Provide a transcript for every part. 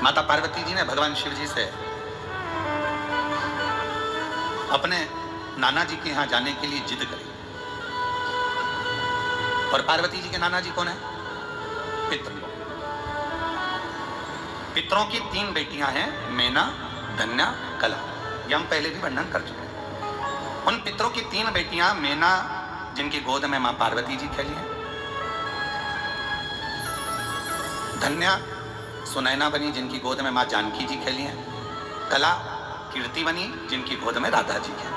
माता पार्वती जी ने भगवान शिव जी से अपने नाना जी के यहां जाने के लिए जिद करी। और पार्वती जी के नाना जी कौन है? पितृलोक। पितरों की 3 बेटियां हैं, मैना, धन्या, कला। ये हम पहले भी वर्णन कर चुके हैं। उन पितरों की 3 बेटियां, मैना जिनकी गोद में मां पार्वती जी खेली है, धन्या सुनैना बनी जिनकी गोद में मां जानकी जी खेली हैं, कला कीर्ति बनी जिनकी गोद में राधा जी खेली।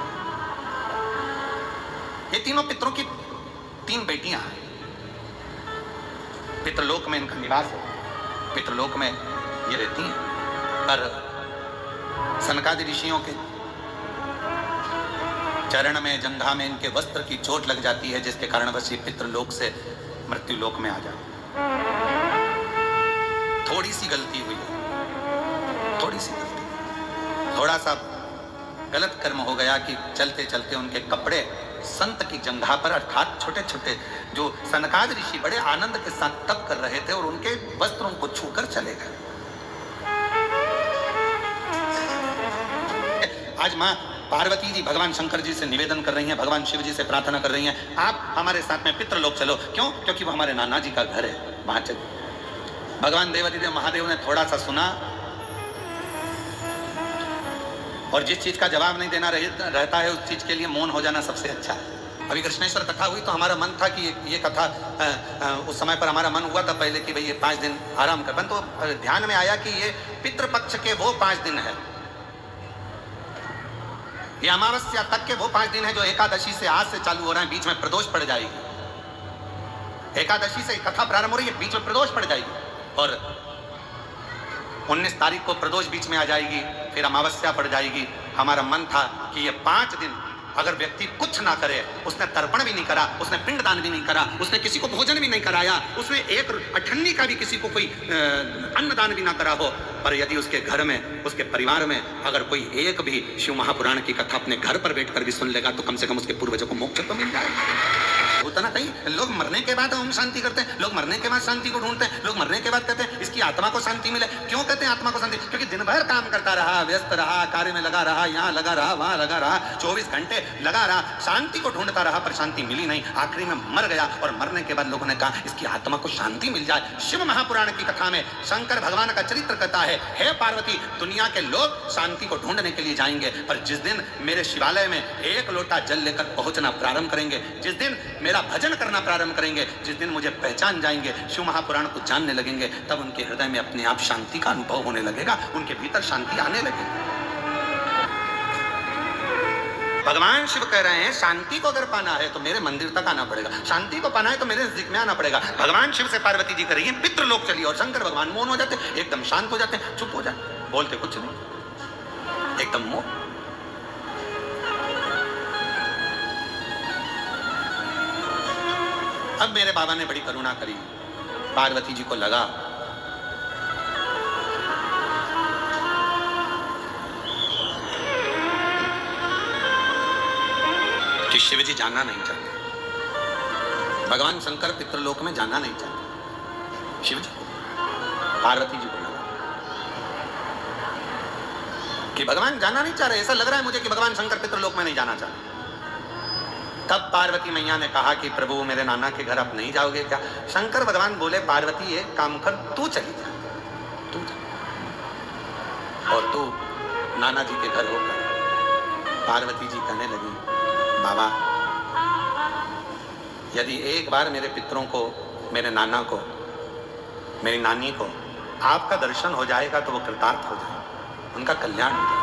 ये तीनों पितरों की 3 बेटियां हैं। पितृलोक में इनका निवास है, पितृलोक में ये रहती हैं। पर सनकादि ऋषियों के चरण में, जंघा में इनके वस्त्र की चोट लग जाती है, जिसके कारण बस ये पितृलोक से मृत्युलोक में आ जाए। थोड़ी सी गलती हुई है, थोड़ी सी गलती, थोड़ा सा गलत कर्म हो गया कि चलते चलते उनके कपड़े संत की जंघा पर, अर्थात छोटे छोटे जो सनकाद ऋषि बड़े आनंद के साथ तप कर रहे थे और उनके वस्त्रों को छूकर चले गए। आज मां पार्वती जी भगवान शंकर जी से निवेदन कर रही हैं, भगवान शिव जी से प्रार्थना कर रही हैं, आप हमारे साथ में पितृलोक चलो। क्यों? क्योंकि वो हमारे नाना जी का घर है, वहां चलो। भगवान देवादिदेव महादेव ने थोड़ा सा सुना और जिस चीज का जवाब नहीं देना रहता है उस चीज के लिए मौन हो जाना सबसे अच्छा है। अभी कृष्णेश्वर कथा हुई तो हमारा मन था कि ये कथा उस समय पर हमारा मन हुआ था पहले कि भाई ये 5 दिन आराम कर, तो ध्यान में आया कि ये पितृपक्ष के वो 5 दिन है, ये अमावस्या तक के वो 5 दिन है जो एकादशी से आज से चालू हो रहे हैं। बीच में प्रदोष पड़ जाएगी, एकादशी से कथा प्रारंभ हो रही है, बीच में प्रदोष पड़ जाएगी और 19 तारीख को प्रदोष बीच में आ जाएगी, फिर अमावस्या पड़ जाएगी। हमारा मन था कि ये 5 दिन अगर व्यक्ति कुछ ना करे, उसने तर्पण भी नहीं करा, उसने पिंडदान भी नहीं करा, उसने किसी को भोजन भी नहीं कराया, उसने एक अठन्नी का भी किसी को कोई अन्नदान भी ना करा हो, पर यदि उसके घर में, उसके परिवार में अगर कोई एक भी शिव महापुराण की कथा अपने घर पर बैठकर भी सुन लेगा तो कम से कम उसके पूर्वजों को मोक्ष तो मिल जाएगा। होता ना, कहीं लोग मरने के बाद ओम शांति करते हैं, लोग मरने के बाद शांति को ढूंढते हैं, लोग मरने के बाद कहते हैं इसकी आत्मा को शांति मिले। क्यों कहते हैं आत्मा को शांति? क्योंकि दिन भर काम करता रहा, व्यस्त रहा, कार्य में लगा रहा, यहाँ लगा रहा, वहां लगा रहा, 24 घंटे लगा रहा, शांति को ढूंढता रहा पर शांति मिली नहीं, आखिरी में मर गया और मरने के बाद लोगों ने कहा इसकी आत्मा को शांति मिल जाए। शिव महापुराण की कथा में शंकर भगवान का चरित्र कहता है, हे पार्वती, दुनिया के लोग शांति को ढूंढने के लिए जाएंगे, पर जिस दिन मेरे शिवालय में 1 लोटा जल लेकर पहुंचना प्रारंभ करेंगे, जिस दिन मेरा भजन करना प्रारंभ करेंगे, जिस दिन मुझे पहचान जाएंगे, शिव महापुराण को जानने लगेंगे, तब उनके हृदय में अपने आप शांति का अनुभव होने लगेगा, उनके भीतर शांति आने लगेगी। भगवान शिव कह रहे हैं शांति को अगर पाना है तो मेरे मंदिर तक आना पड़ेगा, शांति को पाना है तो मेरे नजदीक में आना पड़ेगा। भगवान शिव से पार्वती जी कर रही है पितृलोक चलिए, और शंकर भगवान मौन हो जाते, एकदम शांत हो जाते, चुप हो जाते, बोलते कुछ नहीं, एकदम मौन। अब मेरे बाबा ने बड़ी करुणा करी, पार्वती जी को लगा कि शिव जी जाना नहीं चाहते, भगवान शंकर पितृलोक में जाना नहीं चाहते। शिव जी पार्वती जी को लगा कि भगवान जाना नहीं चाह रहे, ऐसा लग रहा है मुझे कि भगवान शंकर पितृलोक में नहीं जाना चाहते। तब पार्वती मैया ने कहा कि प्रभु मेरे नाना के घर आप नहीं जाओगे क्या? शंकर भगवान बोले पार्वती एक काम कर, तू चली जा, तू जा और तू नाना जी के घर होकर। पार्वती जी कहने लगी, बाबा यदि एक बार मेरे पितरों को, मेरे नाना को, मेरी नानी को आपका दर्शन हो जाएगा तो वो कृतार्थ हो जाए, उनका कल्याण हो जाए,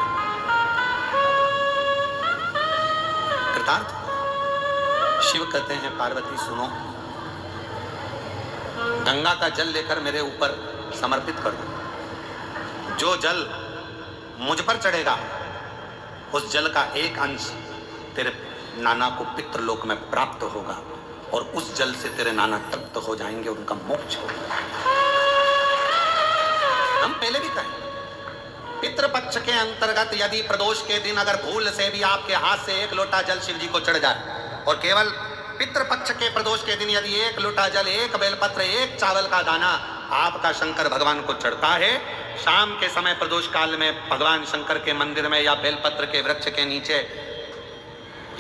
कृतार्थ। शिव कहते हैं पार्वती सुनो, गंगा का जल लेकर मेरे ऊपर समर्पित कर दो, जो जल मुझ पर चढ़ेगा उस जल का एक अंश तेरे नाना को पितृलोक में प्राप्त होगा और उस जल से तेरे नाना तृप्त हो जाएंगे, उनका मोक्ष होगा। हम पहले भी कहें पितृपक्ष के अंतर्गत यदि प्रदोष के दिन अगर भूल से भी आपके हाथ से 1 लोटा जल शिव जी को चढ़ जाए, और केवल पितृपक्ष के प्रदोष के दिन यदि 1 लोटा जल, 1 बेलपत्र, 1 चावल का दाना आपका शंकर भगवान को चढ़ता है शाम के समय प्रदोष काल में भगवान शंकर के मंदिर में या बेलपत्र के वृक्ष के नीचे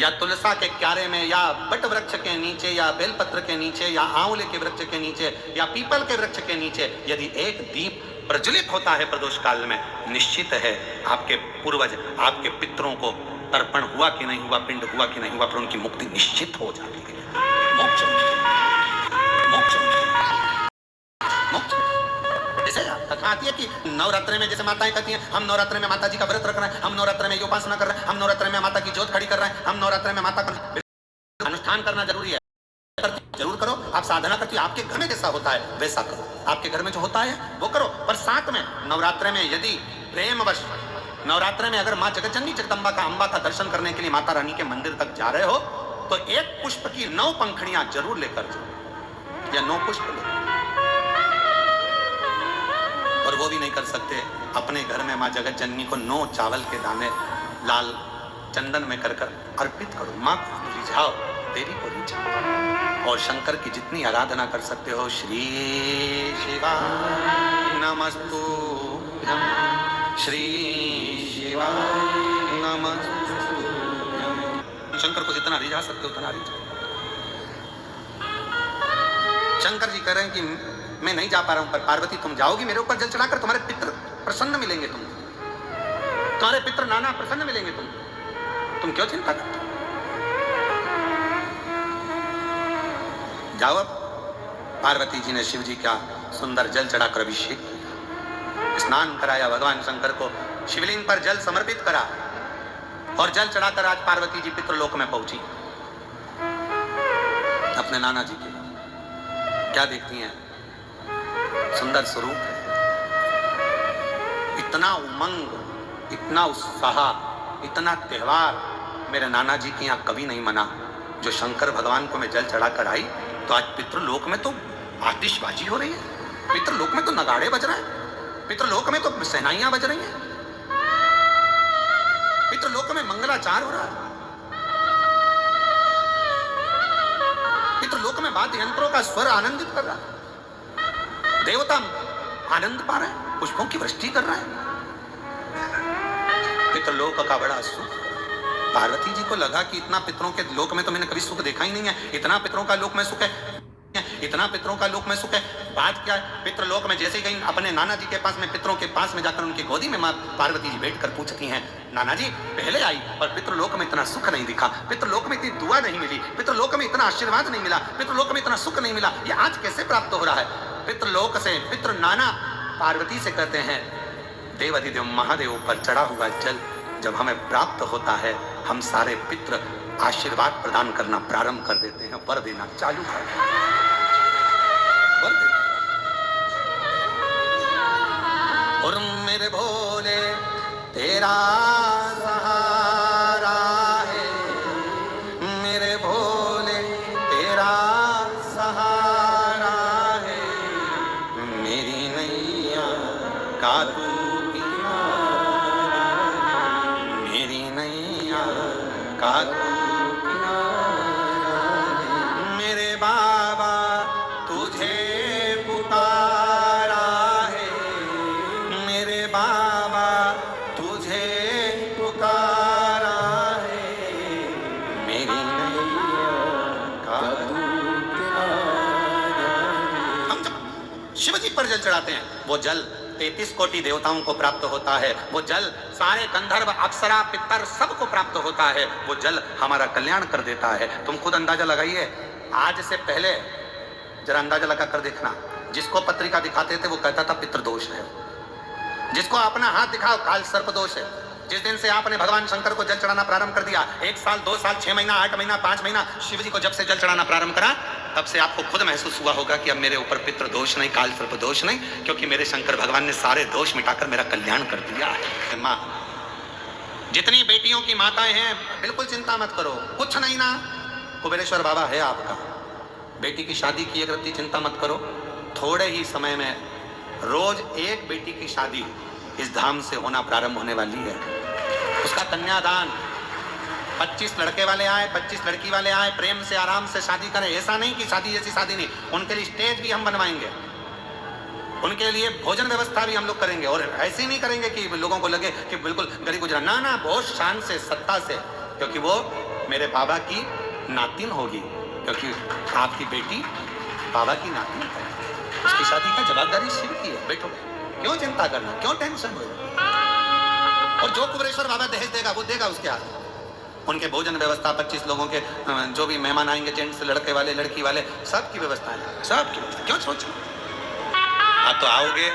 या तुलसा के क्यारे में या बट वृक्ष के नीचे या बेलपत्र के नीचे या आंवले के वृक्ष के नीचे या पीपल के वृक्ष के नीचे यदि एक दीप प्रज्वलित होता है प्रदोष काल में, निश्चित है आपके पूर्वज, आपके पितरों को तर्पण हुआ कि नहीं हुआ, पिंड हुआ कि नहीं हुआ, पर उनकी मुक्ति निश्चित हो जाती है। मोक्ष मोक्ष मोक्ष। जैसे कथा आती है कि नवरात्रि में जैसे माताएं कहती हैं हम नवरात्रि में माता जी का व्रत रख रहे हैं, हम नवरात्रि में उपासना कर रहे हैं, हम नवरात्रि में माता की जोत खड़ी कर रहे हैं, हम नवरात्रि में माता का अनुष्ठान करना जरूरी है। जरूर करो, आप साधना करती हो, आपके घर में जैसा होता है वैसा करो, आपके घर में जो होता है वो करो। पर साथ में नवरात्रि में यदि प्रेमवश नवरात्रि में अगर माँ जगतजननी जगदम्बा का, अम्बा का दर्शन करने के लिए माता रानी के मंदिर तक जा रहे हो तो एक पुष्प की 9 पंखुड़ियां जरूर लेकर जाओ या 9 पुष्प लो। और वो भी नहीं कर सकते, अपने घर में माँ जगतजननी को 9 चावल के दाने लाल चंदन में कर अर्पित करो। माँ को रिझाओ, देवी को रिझाओ। और शंकर की जितनी आराधना कर सकते हो, श्री शिवाय नमस्तुभ्यं, श्री शिवाय नमस्तुभ्यं। शंकर को जितना रिझा सकते हो उतना रिझाओ। शंकर जी कह रहे हैं कि मैं नहीं जा पा रहा हूं, पर पार्वती तुम जाओगी मेरे ऊपर जल चढ़ाकर, तुम्हारे पितर प्रसन्न मिलेंगे, तुम्हारे पितर नाना प्रसन्न मिलेंगे, तुम क्यों चिंता करते? जाओ। पार्वती जी ने शिव जी का सुंदर जल चढ़ाकर अभिषेक, स्नान कराया, भगवान शंकर को शिवलिंग पर जल समर्पित करा और जल चढ़ाकर आज पार्वती जी पितृलोक में पहुंची अपने नाना जी के। क्या देखती हैं? सुंदर स्वरूप है, इतना उमंग, इतना उत्साह, इतना त्योहार मेरे नाना जी के यहाँ कभी नहीं मना। जो शंकर भगवान को मैं जल चढ़ाकर आई तो आज पितृलोक में तो आतिशबाजी हो रही है, पितृलोक में तो नगाड़े बज रहे हैं, पितृलोक में तो सहनाइयां बज रही हैं, पितृलोक में मंगलाचार हो रहा है, पितृलोक में वाद्य यंत्रों का स्वर आनंदित कर रहा है, देवता आनंद पा रहे हैं, पुष्पों की वृष्टि कर रहे हैं। पितृलोक का बड़ा सुख। पार्वती जी को लगा कि इतना पितरों के लोक में तो मैंने कभी सुख देखा ही नहीं है, इतना पितरों का लोक में सुख है, इतना पितरों का लोक में सुख है। बात क्या है, पितृलोक में जैसे ही गई अपने नाना जी के पास में, पितरों के पास में जाकर उनकी गोदी में माँ पार्वती जी बैठकर पूछती हैं, नाना जी पहले आई पर पितृलोक में इतना सुख नहीं दिखा, पितृलोक में इतनी दुआ नहीं मिली, पितृलोक में इतना आशीर्वाद नहीं मिला, पितृलोक में इतना सुख नहीं मिला, ये आज कैसे प्राप्त हो रहा है? पितृलोक से पितृ नाना पार्वती से कहते हैं, देवाधिदेव महादेव पर चढ़ा हुआ जल जब हमें प्राप्त होता है, हम सारे पितृ आशीर्वाद प्रदान करना प्रारंभ कर देते हैं, वर देना चालू कर देते हैं, वर देना। और मेरे भोले तेरा सहारा है, मेरे भोले तेरा सहारा है, मेरी नैया का तू मेरे बाबा तुझे पुकारा है, मेरे बाबा तुझे पुकारा है, मेरी नैया का हम जब शिव जी पर जल चढ़ाते हैं, वो जल 33 कोटि देवताओं को प्राप्त होता है, वो जल सारे गंधर्व अप्सरा पितर सबको प्राप्त होता है, वो जल हमारा कल्याण कर देता है। तुम खुद अंदाजा लगाइए, आज से पहले जरा अंदाजा लगा कर देखना, जिसको पत्रिका दिखाते थे वो कहता था पितृदोष है, जिसको अपना हाथ दिखाओ काल सर्प दोष है। जिस दिन से आपने भगवान शंकर को जल चढ़ाना प्रारंभ कर दिया, 1 साल 2 साल 6 महीना 8 महीना 5 महीना शिव जी को जब से जल चढ़ाना प्रारंभ करा, तब से आपको खुद महसूस हुआ होगा कि अब मेरे ऊपर पितृ दोष नहीं, काल सर्प दोष नहीं, क्योंकि मेरे शंकर भगवान ने सारे दोष मिटाकर मेरा कल्याण कर दिया है। माँ, जितनी बेटियों की माताएं हैं बिल्कुल चिंता मत करो, कुछ नहीं ना, कुबेरेश्वर बाबा है आपका। बेटी की शादी की अगर चिंता मत करो, थोड़े ही समय में रोज एक बेटी की शादी इस धाम से होना प्रारंभ होने वाली है। उसका कन्यादान, 25 लड़के वाले आए 25 लड़की वाले आए, प्रेम से आराम से शादी करें, ऐसा नहीं कि शादी जैसी शादी नहीं, उनके लिए स्टेज भी हम बनवाएंगे, उनके लिए भोजन व्यवस्था भी हम लोग करेंगे, और ऐसे नहीं करेंगे कि लोगों को लगे कि बिल्कुल गली गुजरा, ना ना, बहुत शान से, सत्ता से, क्योंकि वो मेरे बाबा की नातिन होगी, क्योंकि आपकी बेटी बाबा की नातिन है, उसकी शादी का जवाबदारी शिव की है। बैठो, क्यों चिंता करना, क्यों टेंशन हो? और जो कुबेरेश्वर बाबा दहेज देगा वो देगा उसके हाथ। उनके भोजन व्यवस्था, 25 लोगों के जो भी मेहमान आएंगे, जेंट्स, लड़के वाले, लड़की वाले, सबकी व्यवस्था है, सबकी व्यवस्था। क्यों सोचो? आप तो आओगे,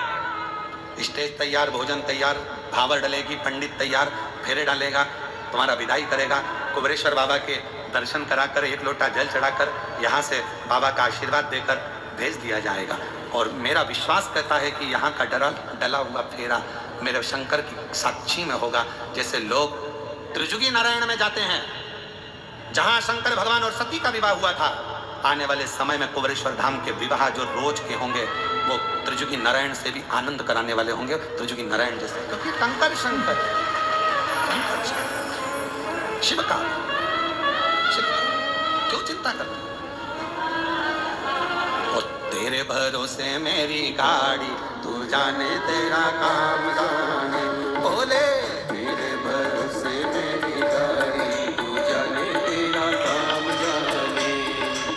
स्टेज तैयार, भोजन तैयार, भावर डलेगी, पंडित तैयार, फेरे डालेगा, तुम्हारा विदाई करेगा, कुबेरेश्वर बाबा के दर्शन कराकर, एक लोटा जल चढ़ाकर, यहाँ से बाबा का आशीर्वाद देकर भेज दिया जाएगा। और मेरा विश्वास कहता है कि यहाँ का डला हुआ फेरा मेरे शंकर की साक्षी में होगा। जैसे लोग त्रिजुगी नारायण में जाते हैं, जहां शंकर भगवान और सती का विवाह हुआ था, आने वाले समय में कुबेरेश्वर धाम के विवाह जो रोज के होंगे वो त्रिजुगी नारायण से भी आनंद कराने वाले होंगे, त्रिजुगी नारायण जैसे, क्योंकि कंकर शंकर शिव का, क्यों चिंता करते? तेरे भरोसे मेरी गाड़ी, तू जाने तेरा काम जाने, बोले तेरे भरोसे मेरी गाड़ी, तू जाने तेरा काम जाने,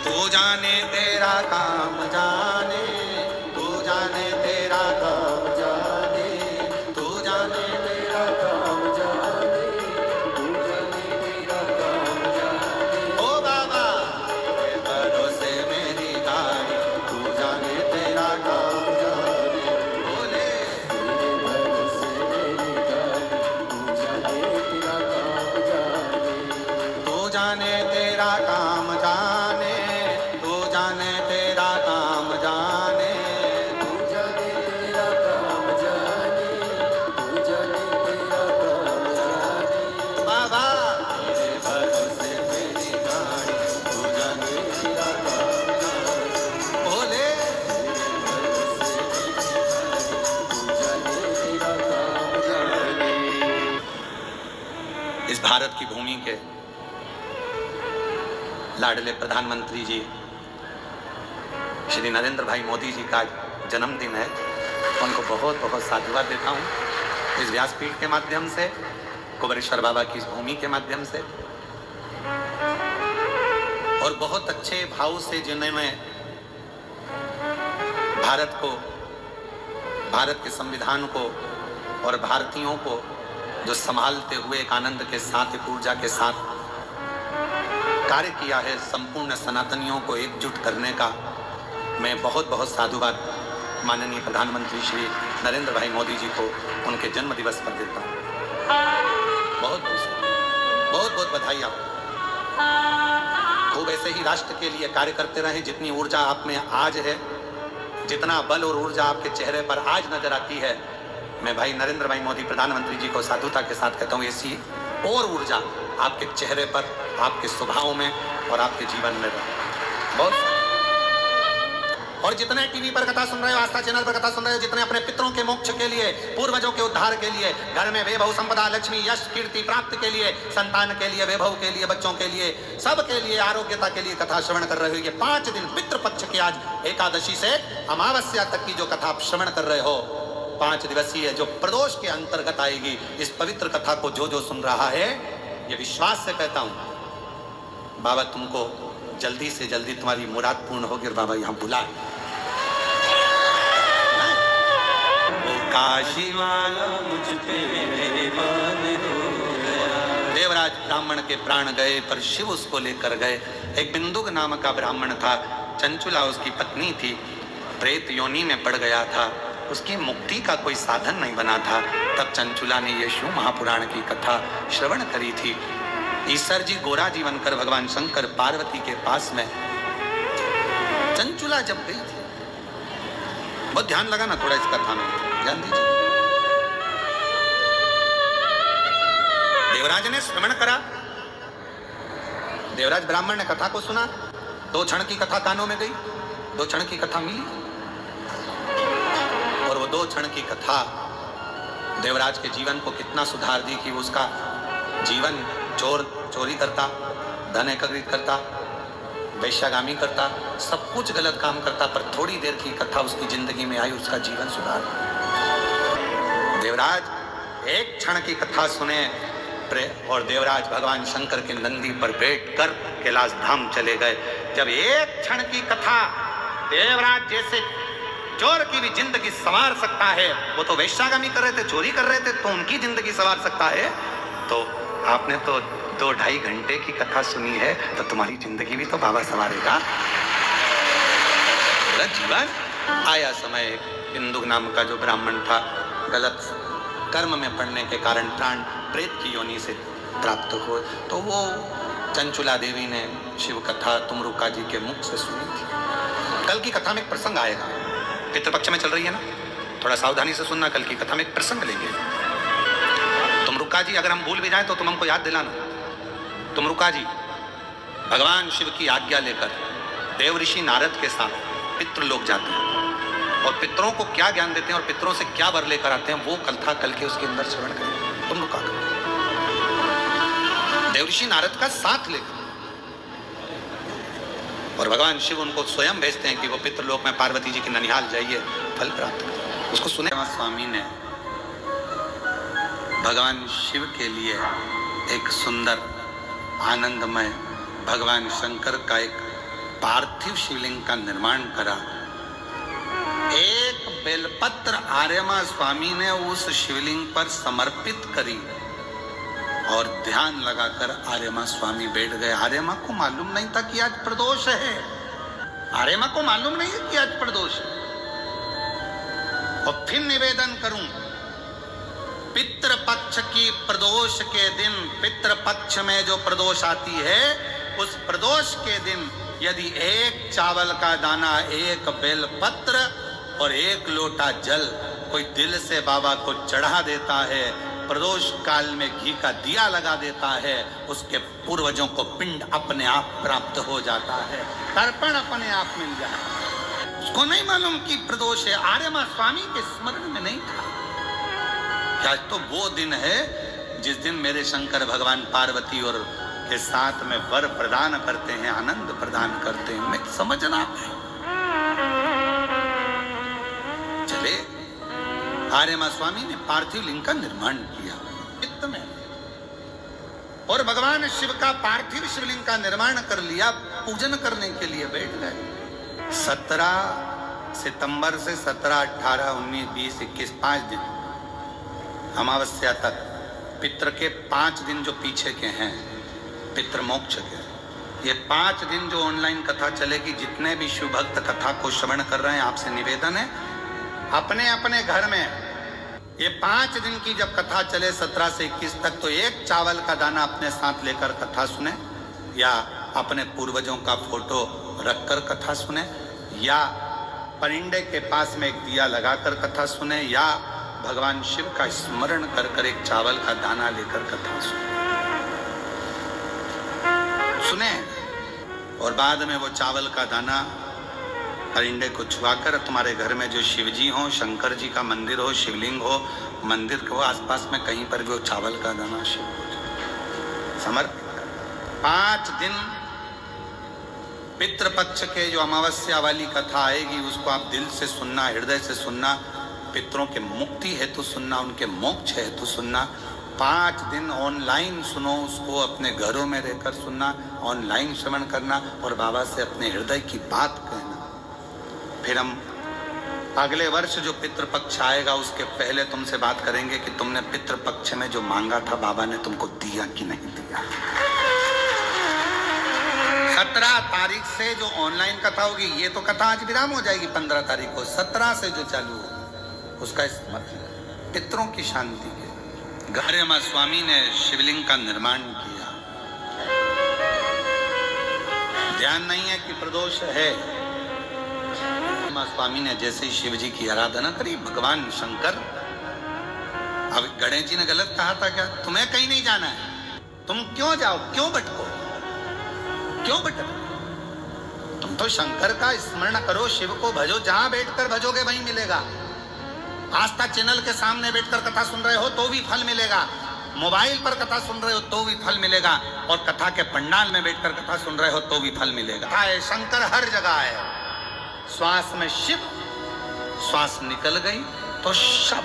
तू जाने तेरा काम जाने, तू जाने तेरा काम जाने, तू जाने तेरा काम जाने, तू जाने तेरा काम जाने। ओ बाबा, तेरे भरोसे मेरी गाड़ी, तू जाने तेरा काम जाने, बोले तेरे भरोसे मेरी गाड़ी, तू जाने तेरा काम जाने, तू जाने तेरा काम जाने, तू जाने तेरा काम जाने, तू जाने तेरा काम जाने, तू जाने तेरा काम जाने। बाबा, तेरे भरोसे मेरी गाड़ी, तू जाने तेरा काम जाने, बोले इस भारत की भूमि के लाडले प्रधानमंत्री जी श्री नरेंद्र भाई मोदी जी का जन्मदिन है। उनको बहुत बहुत साधुवाद देता हूँ इस व्यासपीठ के माध्यम से, कुबेरेश्वर बाबा की इस भूमि के माध्यम से, और बहुत अच्छे भाव से जिन्होंने भारत को, भारत के संविधान को और भारतीयों को जो संभालते हुए एक आनंद के साथ, एक ऊर्जा के साथ कार्य किया है, संपूर्ण सनातनियों को एकजुट करने का, मैं बहुत बहुत साधुवाद माननीय प्रधानमंत्री श्री नरेंद्र भाई मोदी जी को उनके जन्म दिवस पर देता हूँ। बहुत बहुत बहुत बधाई। खूब ऐसे ही राष्ट्र के लिए कार्य करते रहे। जितनी ऊर्जा आप में आज है, जितना बल और ऊर्जा आपके चेहरे पर आज नजर आती है, मैं भाई नरेंद्र भाई मोदी प्रधानमंत्री जी को साधुता के साथ कहता हूँ, ऐसी और ऊर्जा आपके चेहरे पर, आपके स्वभाव में और आपके जीवन में रहे। बहुत। और जितने टीवी पर कथा सुन रहे हो, आस्था चैनल पर कथा सुन रहे हो, जितने अपने पितरों के मोक्ष के लिए, पूर्वजों के उद्धार के लिए, घर में वैभव संपदा लक्ष्मी यश कीर्ति प्राप्त के लिए, संतान के लिए, वैभव के लिए, बच्चों के लिए, सबके लिए, आरोग्यता के लिए कथा श्रवण कर रहे हो, ये 5 दिन पितृपक्ष की आज एकादशी से अमावस्या तक की जो कथा आप श्रवण कर रहे हो, 5 दिवसीय जो प्रदोष के अंतर्गत आएगी, इस पवित्र कथा को जो जो सुन रहा है, ये विश्वास से कहता हूं, बाबा तुमको जल्दी से जल्दी तुम्हारी मुराद पूर्ण होगी और बाबा यहाँ बुला। काशी वाला मुझ पे मेहरबान हो गया। देवराज ब्राह्मण के प्राण गए पर शिव उसको लेकर गए। एक बिंदुक नाम का ब्राह्मण था, चंचुला उसकी पत्नी थी, प्रेत योनि में पड़ गया था, उसकी मुक्ति का कोई साधन नहीं बना था। तब चंचुला ने यीशु महापुराण की कथा श्रवण करी थी। ईश्वर जी गोरा जीवन कर भगवान शंकर पार्वती के पास में चंचुला जब गई थी, बहुत ध्यान लगा ना थोड़ा इस कथा में, ध्यान दीजिए। देवराज ने श्रवण करा, देवराज ब्राह्मण ने कथा को सुना, 2 क्षण की कथा कानों में गई, 2 क्षण की कथा मिली, और वो 2 क्षण की कथा देवराज के जीवन को कितना सुधार दी कि उसका जीवन चोरी करता, धन एकत्रित करता, वैश्यागामी करता, सब कुछ गलत काम करता, पर थोड़ी देर की कथा उसकी जिंदगी में आई, उसका जीवन सुधार। देवराज एक क्षण की कथा सुने और देवराज भगवान शंकर के नंदी पर बैठकर कैलाश धाम चले गए। जब एक क्षण की कथा देवराज जैसे चोर की भी जिंदगी संवार सकता है, वो तो वैश्यागामी कर रहे थे, चोरी कर रहे थे, तो उनकी जिंदगी संवार सकता है, तो आपने तो 2-2.5 घंटे की कथा सुनी है, तो तुम्हारी जिंदगी भी तो बाबा संवारेगा। जीवन आया समय, हिंदू नाम का जो ब्राह्मण था, गलत कर्म में पड़ने के कारण प्राण प्रेत की योनि से प्राप्त हुए, तो वो चंचुला देवी ने शिव कथा तुमरुका जी के मुख से सुनी थी। कल की कथा में एक प्रसंग आएगा, पितृपक्ष में चल रही है ना, थोड़ा सावधानी से सुनना, कल की कथा में एक प्रसंग लेंगे। तुमरुका जी अगर हम भूल भी जाएं तो तुम हमको याद दिलाना। तुमरुका जी भगवान शिव की आज्ञा लेकर देवऋषि नारद के साथ पितृलोक जाते हैं, और पितरों को क्या ज्ञान देते हैं और पितरों से क्या वर लेकर आते हैं, वो कथा कल के उसके अंदर श्रवण करें। तुमरुका देवऋषि नारद का साथ लेकर, और भगवान शिव उनको स्वयं भेजते हैं कि वो पितृलोक में पार्वती जी की ननिहाल जाइए, फल प्राप्त करें। उसको सुने स्वामी ने भगवान शिव के लिए एक सुंदर आनंदमय भगवान शंकर का एक पार्थिव शिवलिंग का निर्माण करा। एक बेलपत्र आर्यमा स्वामी ने उस शिवलिंग पर समर्पित करी और ध्यान लगाकर आर्यमा स्वामी बैठ गए। आर्यमा को मालूम नहीं था कि आज प्रदोष है, आर्यमा को मालूम नहीं है कि आज प्रदोष है। और फिर निवेदन करूं, पितृपक्ष की प्रदोष के दिन, पितृपक्ष में जो प्रदोष आती है, उस प्रदोष के दिन यदि एक चावल का दाना, एक बेलपत्र और एक लोटा जल कोई दिल से बाबा को चढ़ा देता है, प्रदोष काल में घी का दिया लगा देता है, उसके पूर्वजों को पिंड अपने आप प्राप्त हो जाता है, तर्पण अपने आप मिल जाता है। उसको नहीं मालूम कि प्रदोष है, आर्यमा स्वामी के स्मरण में नहीं था। क्या तो वो दिन है जिस दिन मेरे शंकर भगवान पार्वती और के साथ में वर प्रदान करते हैं, आनंद प्रदान करते हैं। मैं समझना है, चले आर्यमा स्वामी ने पार्थिव लिंग का निर्माण किया चित्त में, और भगवान शिव का पार्थिव शिवलिंग का निर्माण कर लिया, पूजन करने के लिए बैठ गए। 17 सितंबर से 17, 18, 19, 20, 21 5 दिन अमावस्या तक, पितृ के 5 दिन जो पीछे के हैं पितृमोक्ष के, ये 5 दिन जो ऑनलाइन कथा चलेगी, जितने भी शिव भक्त कथा को श्रवण कर रहे हैं, आपसे निवेदन है अपने अपने घर में ये 5 दिन की जब कथा चले 17 से 21 तक, तो एक चावल का दाना अपने साथ लेकर कथा सुने, या अपने पूर्वजों का फोटो रखकर कथा सुने, या परिंडे के पास में एक दिया लगाकर कथा सुने, या भगवान शिव का स्मरण कर कर एक चावल का दाना लेकर कथा सुने, और बाद में वो चावल का दाना परिंडे को छुआकर तुम्हारे घर में जो शिव जी हो, शंकर जी का मंदिर हो, शिवलिंग हो, मंदिर को आसपास में कहीं पर भी वो चावल का दाना शिव समर्पित कर। 5 दिन पितृपक्ष के जो अमावस्या वाली कथा आएगी, उसको आप दिल से सुनना, हृदय से सुनना, पितरों के मुक्ति हेतु सुनना, उनके मोक्ष हेतु सुनना। 5 दिन ऑनलाइन सुनो, उसको अपने घरों में रहकर सुनना, ऑनलाइन श्रवण करना, और बाबा से अपने हृदय की बात कहना। फिर हम अगले वर्ष जो पितृपक्ष आएगा, उसके पहले तुमसे बात करेंगे कि तुमने पितृपक्ष में जो मांगा था, बाबा ने तुमको दिया कि नहीं दिया। 17 तारीख से जो ऑनलाइन कथा होगी, ये तो कथा आज विराम हो जाएगी 15 तारीख को, 17 से जो चालू होगी उसका स्मरण पितरों की शांति के। आर्यमा स्वामी ने शिवलिंग का निर्माण किया, ध्यान नहीं है कि प्रदोष है। स्वामी ने जैसे ही शिव जी की आराधना करी, भगवान शंकर, अब गणेश जी ने गलत कहा था क्या? तुम्हें कहीं नहीं जाना है, तुम क्यों जाओ, क्यों भटको, क्यों भटको? तुम तो शंकर का स्मरण करो, शिव को भजो, जहां बैठकर भजोगे वहीं मिलेगा। आस्था चैनल के सामने बैठकर कथा सुन रहे हो तो भी फल मिलेगा, मोबाइल पर कथा सुन रहे हो तो भी फल मिलेगा, और कथा के पंडाल में बैठकर कथा सुन रहे हो तो भी फल मिलेगा। है शंकर हर जगह है। श्वास में शिव, श्वास निकल गई तो शव।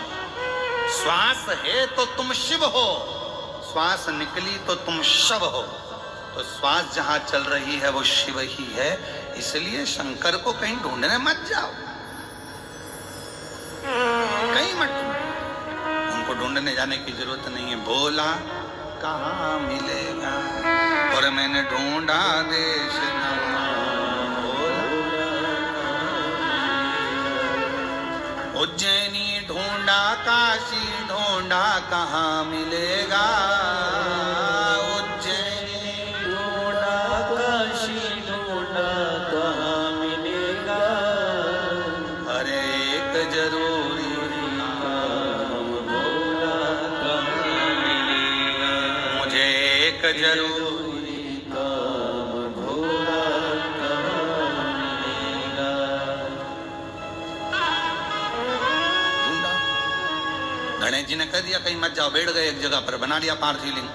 श्वास है तो तुम शिव हो, श्वास निकली तो तुम शव हो। तो श्वास जहां चल रही है वो शिव ही है, इसलिए शंकर को कहीं ढूंढने मत जाओ, कहीं मत ढूंढो, उनको ढूंढने जाने की जरूरत नहीं है। बोला कहाँ मिलेगा और मैंने ढूंढा देश नवा, उज्जैनी ढूंढा, काशी ढूंढा, कहाँ मिलेगा। उज्जैनी ढूंढा, काशी ढूंढा, कहाँ मिलेगा। अरे एक जरूरी काम भोला कहाँ मिलेगा, मुझे एक जरूरी काम भोला कहाँ मिलेगा। गणेश जी ने कह दिया कहीं मत जाओ, बैठ गए एक जगह पर, बना लिया पार्थिव लिंग,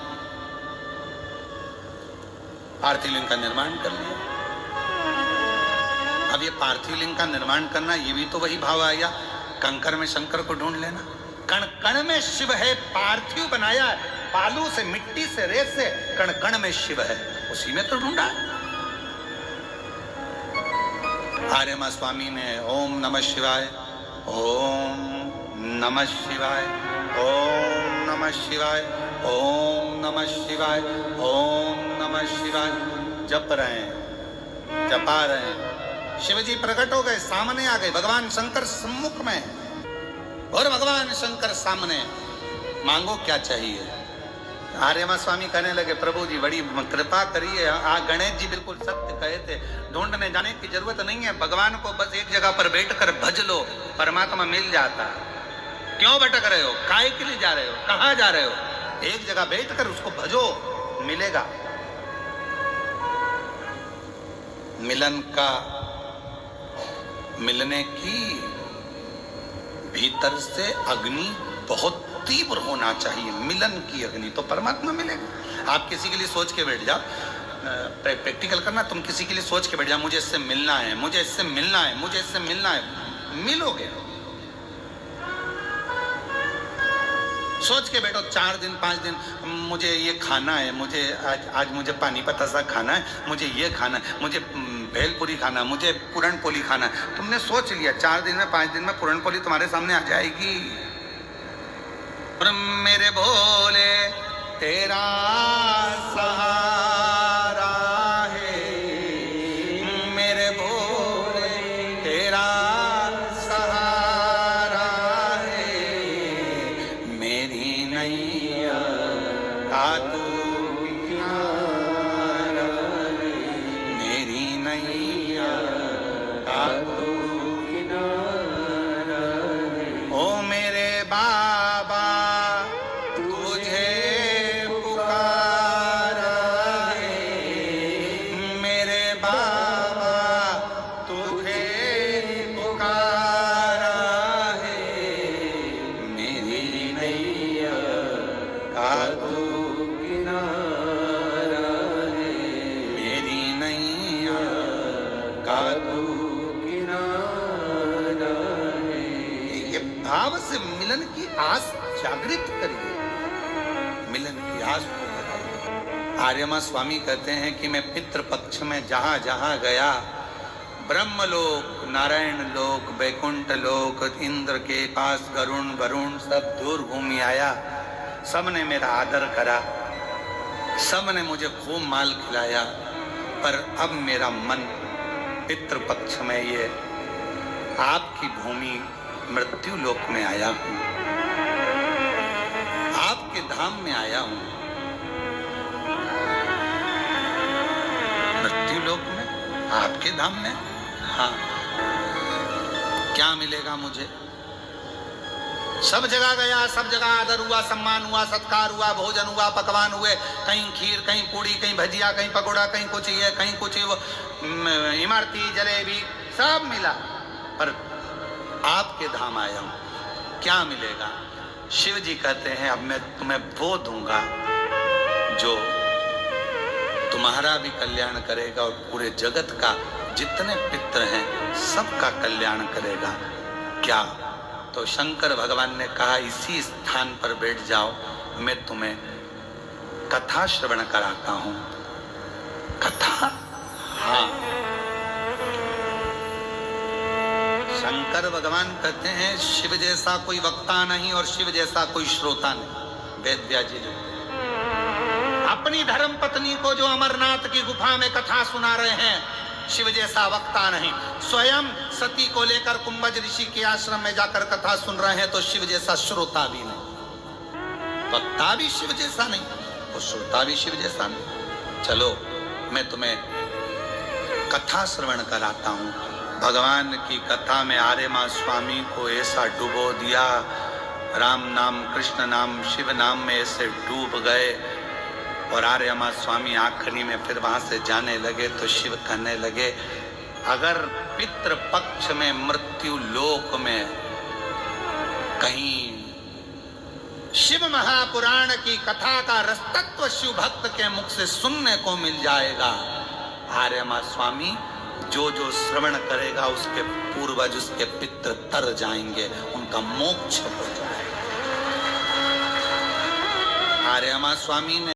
पार्थिव लिंग का निर्माण कर लिया। अब ये पार्थिव लिंग का निर्माण करना, ये भी तो वही भाव आया, कंकर में शंकर को ढूंढ लेना। कण कण में शिव है, पार्थिव बनाया बालू से, मिट्टी से, रेत से, कण कण में शिव है, उसी में तो ढूंढा। आर्यमा स्वामी ने ओम नमः शिवाय, ओम नमः शिवाय, ओम नमः शिवाय, ओम नमः शिवाय, ओम नमः शिवाय जप रहे हैं, जपा रहे हैं। शिवजी प्रकट हो गए, सामने आ गए, भगवान शंकर सम्मुख में और भगवान शंकर सामने। मांगो क्या चाहिए। आर्यमा स्वामी कहने लगे प्रभु जी बड़ी कृपा करिए। गणेश जी बिल्कुल सत्य कहे थे, ढूंढने जाने की जरूरत नहीं है, भगवान को बस एक जगह पर बैठकर भज लो, परमात्मा मिल जाता। क्यों भटक रहे हो, काहे के लिए जा रहे हो, कहां जा रहे हो, एक जगह बैठकर उसको भजो, मिलेगा। मिलन का, मिलने की भीतर से अग्नि बहुत तीव्र होना चाहिए, मिलन की अग्नि, तो परमात्मा मिलेगा। आप किसी के लिए सोच के बैठ जाओ, प्रैक्टिकल करना, तुम किसी के लिए सोच के बैठ जाओ, मुझे इससे मिलना है, मुझे इससे मिलना है, मुझे इससे मिलना है, मिलोगे। सोच के बैठो 4 दिन 5 दिन, मुझे ये खाना है, मुझे आज मुझे पानीपत ऐसा खाना है, मुझे ये खाना है, मुझे भेलपुरी खाना, मुझे पूरनपोली खाना है। तुमने सोच लिया, 4 दिन में 5 दिन में पूरनपोली तुम्हारे सामने आ जाएगी। और मेरे भोले तेरा सहारा है, मेरे भोले तेरा सहारा है, मेरी नैया का तू किनारा है, मेरी नैया का तू किनारा है। ओ मेरे बाबा भाव से मिलन की आस जागृत करिए, मिलन की आस को बढ़ाइए। आर्यमा स्वामी कहते हैं कि मैं पितृपक्ष में जहां जहां गया, ब्रह्मलोक, नारायण लोक, वैकुंठ लोक, इंद्र के पास गरुण वरुण सब दूर घूमी आया, सबने मेरा आदर करा, सबने मुझे खूब माल खिलाया, पर अब मेरा मन पितृपक्ष में ये आपकी भूमि मृत्यु लोक में आया हूं, आपके धाम में आया हूं, मृत्यु लोक में, आपके धाम में। हाँ, क्या मिलेगा मुझे? सब जगह गया, सब जगह आदर हुआ, सम्मान हुआ, सत्कार हुआ, भोजन हुआ, पकवान हुए, कहीं खीर, कहीं पूड़ी, कहीं भजिया, कहीं पकोड़ा, कहीं कुछ ये, कहीं कुछ इमरती, जलेबी, सब मिला, पर आपके धाम आया हूं, क्या मिलेगा? शिव जी कहते हैं अब मैं तुम्हें वो दूंगा जो तुम्हारा भी कल्याण करेगा और पूरे जगत का जितने पितर हैं सबका कल्याण करेगा। क्या? तो शंकर भगवान ने कहा इसी स्थान पर बैठ जाओ, मैं तुम्हें कथा श्रवण कराता हूं। कथा? हाँ। शंकर भगवान कहते हैं शिव जैसा कोई वक्ता नहीं और शिव जैसा कोई श्रोता नहीं। वेद व्यास जी अपनी धर्म पत्नी को जो अमरनाथ की गुफा में कथा सुना रहे हैं, शिव जैसा वक्ता नहीं। स्वयं सती को लेकर कुंभज ऋषि के आश्रम में जाकर कथा सुन रहे हैं तो शिव जैसा श्रोता भी नहीं। वक्ता भी शिव जैसा नहीं और श्रोता भी शिव जैसा नहीं। चलो मैं तुम्हें कथा श्रवण कराता हूं। भगवान की कथा में आर्यमा स्वामी को ऐसा डुबो दिया, राम नाम कृष्ण नाम शिव नाम में ऐसे डूब गए। और आर्यमा स्वामी आखिरी में फिर वहां से जाने लगे तो शिव कहने लगे अगर पितृ पक्ष में मृत्यु लोक में कहीं शिव महापुराण की कथा का रसतत्व शिव भक्त के मुख से सुनने को मिल जाएगा, आर्यमा स्वामी जो जो श्रवण करेगा उसके पूर्वज उसके पितृ तर जाएंगे, उनका मोक्ष हो जाएगा। आर्यमा स्वामी ने